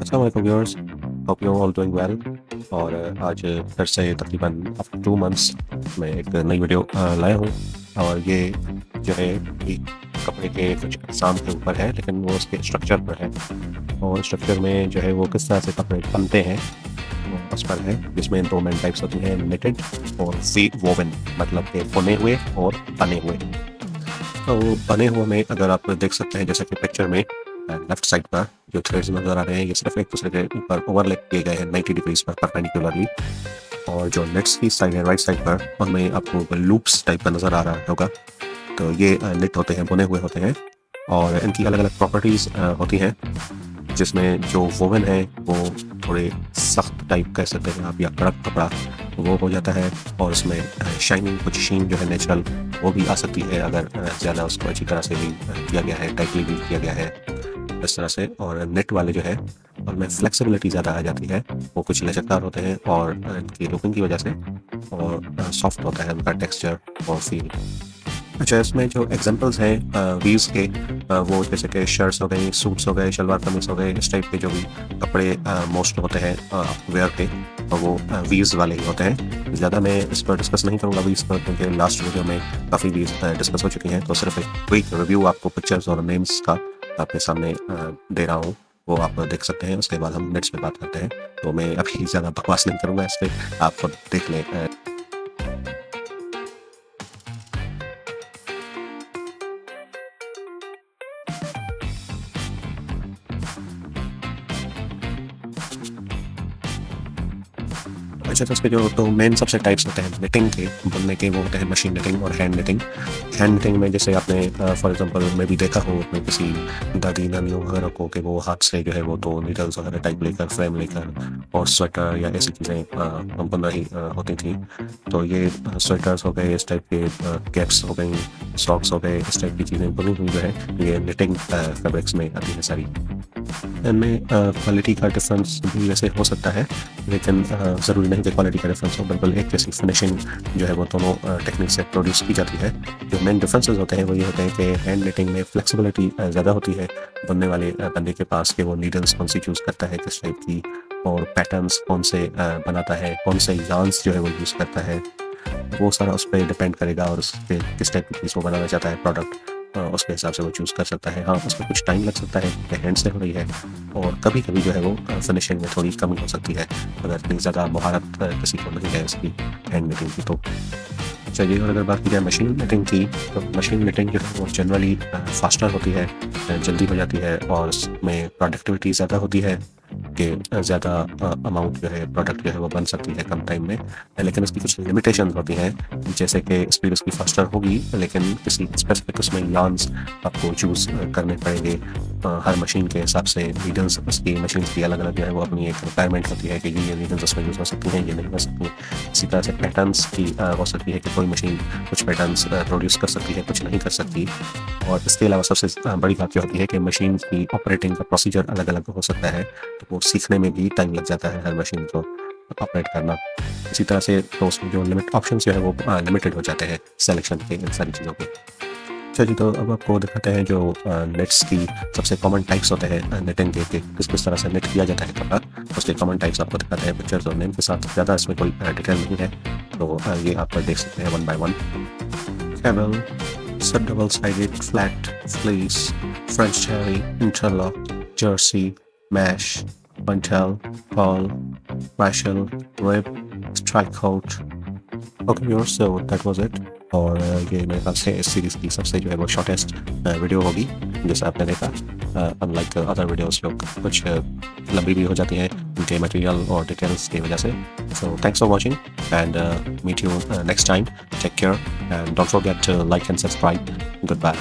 अस्सलाम वालेकुम viewers, hope you all doing well. और आज फिर से तकरीबन आफ्टर 2 मंथ्स मैं एक नई वीडियो लाया हूँ। और ये जो है कि कपड़े के कुछ अक़साम के ऊपर है, लेकिन वो उसके स्ट्रक्चर पर है। और स्ट्रक्चर में जो है वो किस तरह से कपड़े बनते हैं वो उस पर है, जिसमें दो मेन टाइप्स होती हैं, निटेड और वी वोवन, मतलब के बुने हुए और बने हुए। तो बने हुए में अगर आप देख सकते हैं, जैसे कि पिक्चर में लेफ्ट साइड पर जो थ्रेड्स नज़र आ रहे हैं, ये सिर्फ एक दूसरे के ऊपर ओवरलैप किए गए हैं 90 डिग्रीज पर परपेंडिकुलरली। और जो नेट्स की साइड है राइट साइड पर, उनमें आपको लूप्स टाइप का नज़र आ रहा होगा। तो ये नेट होते हैं, बुने हुए होते हैं। और इनकी अलग अलग प्रॉपर्टीज़ होती हैं, जिसमें जो वोवन है वो थोड़े सख्त टाइप कह सकते हैं आप, या कड़क कपड़ा वो हो जाता है। और उसमें शाइनिंग, कुछ शीन जो है नेचुरल, वो भी आ सकती है अगर ज़्यादा उसको अच्छी तरह से भी किया गया है, टाइटली भी किया गया है इस तरह से। और नेट वाले जो है उनमें फ्लेक्सिबिलिटी ज़्यादा आ जाती है, वो कुछ लचकदार होते हैं और इनकी लुकिंग की वजह से, और सॉफ्ट होता है उनका टेक्सचर और फील। अच्छा, इसमें जो एग्जांपल्स हैं वीव्स के, वो जैसे कि शर्ट्स हो गई, सूट्स हो गए, शलवार कमीज हो गए, इस टाइप के जो भी कपड़े मोस्ट होते हैं वेयर के, वो वीव्स वाले ही होते हैं। ज़्यादा मैं इस पर डिस्कस नहीं करूँगा वीव्स पर, क्योंकि लास्ट वीडियो में काफ़ी वीव्स डिस्कस हो चुकी हैं। तो सिर्फ एक क्विक रिव्यू आपको पिक्चर्स और नेम्स का आपके सामने दे रहा हूँ, वो आप देख सकते हैं। उसके बाद हम नेट्स पे बात करते हैं। तो मैं अभी ज़्यादा बकवास नहीं करूँगा इस पर, आप खुद देख लें। अच्छा, तो इसके जो तो मेन सबसे टाइप्स होते हैं निटिंग के, बुनने के, वो होते हैं मशीन निटिंग और हैंड निटिंग। हैंड निटिंग में जैसे आपने फॉर एग्जांपल मैं भी देखा हो अपने किसी दादी नानियों वगैरह को, कि वो हाथ से जो है वो दो नीडल्स वगैरह टाइप लेकर, फ्रेम लेकर, और स्वेटर या ऐसी चीज़ें बुन रही होती थी। तो ये स्वेटर्स हो गए, इस टाइप के कैप्स हो गई, सॉक्स हो गए, इस टाइप की चीज़ें बुनी हुई जो है ये निटिंग फैब्रिक्स में आती है सारी। इनमें क्वालिटी का डिफरेंस भी वैसे हो सकता है, लेकिन ज़रूरी नहीं कि क्वालिटी का डिफरेंस हो, बिल्कुल एक जैसी फिनिशिंग जो है वो दोनों टेक्निक से प्रोड्यूस की जाती है। जो मेन डिफरेंसेस होते हैं वो ये होते हैं कि हैंड निटिंग में फ्लेक्सिबिलिटी ज़्यादा होती है बुनने वाले बंदे के पास, कि वो नीडल्स कौन सी चूज़ करता है, किस टाइप की, और पैटर्न्स कौन से बनाता है, कौन से यार्न्स जो है वो यूज़ करता है, वो सारा उस पर डिपेंड करेगा। और उस पर किस टाइप की चीज़ वो बनाना चाहता है प्रोडक्ट, उसके हिसाब से वो चूज़ कर सकता है। हाँ, उसमें कुछ टाइम लग सकता है कि हैंड से हो रही है, और कभी कभी जो है वो फिनिशिंग में थोड़ी कमी हो सकती है अगर इतनी ज़्यादा महारत किसी को नहीं है इसकी हैंड निटिंग की। तो चलिए, और अगर बात की जाए मशीन निटिंग की, तो मशीन निटिंग जो है वो जनरली फास्टर होती है, जल्दी हो जाती है, और उसमें प्रोडक्टिविटी ज़्यादा होती है कि ज़्यादा अमाउंट जो है प्रोडक्ट जो है वो बन सकती है कम टाइम में। लेकिन उसकी कुछ लिमिटेशंस होती हैं, जैसे कि स्पीड उसकी फास्टर होगी, लेकिन किसी स्पेसिफिक उसमें यार्न्स आपको चूज़ करने पड़ेंगे हर मशीन के हिसाब से। नीडल्स उसकी मशीन की अलग अलग जो है वो अपनी एक रिक्वायरमेंट होती है कि ये नीडल्स उसमें यूज़ हो सकती हैं, ये नहीं हो सकती। इसी तरह से पैटर्न्स की हो सकती है कि कोई मशीन कुछ पैटर्न्स प्रोड्यूस कर सकती है, कुछ नहीं कर सकती। और इसके अलावा सबसे बड़ी बात क्या होती है कि मशीन की ऑपरेटिंग का प्रोसीजर अलग अलग हो सकता है, तो वो सीखने में भी टाइम लग जाता है हर मशीन को ऑपरेट करना। इसी तरह से तो उसमें जो लिमिट ऑप्शन जो है वो लिमिटेड हो जाते हैं सिलेक्शन के, इन सारी चीज़ों के। अच्छा जी, तो अब आपको दिखाते हैं जो नेट्स की सबसे कॉमन टाइप्स होते हैं नेटिंग के, कि किस किस तरह से नेट किया जाता है कपड़ा। उसके कॉमन टाइप्स आपको दिखाते हैं पिक्चर्स और नेम के साथ। ज़्यादा इसमें कोई डिटेल नहीं है, तो ये आप देख सकते हैं वन बाय वन। कैमल, सब double sided, flat, fleece, French cherry, interlock, jersey, mesh, पंटेल, pearl, Marshall, rib, strike coat। Okay viewers, so that was it. और ये मेरे ख्याल से इस सीरीज़ की सबसे जो है वो शॉर्टेस्ट वीडियो होगी जैसे आपने देखा। अनलाइक अदर वीडियोस जो कुछ लंबी भी हो जाती हैं उनके मटेरियल और डिटेल्स की वजह से। So thanks for watching and meet you next time. Take care and don't forget to like and subscribe. Good bye.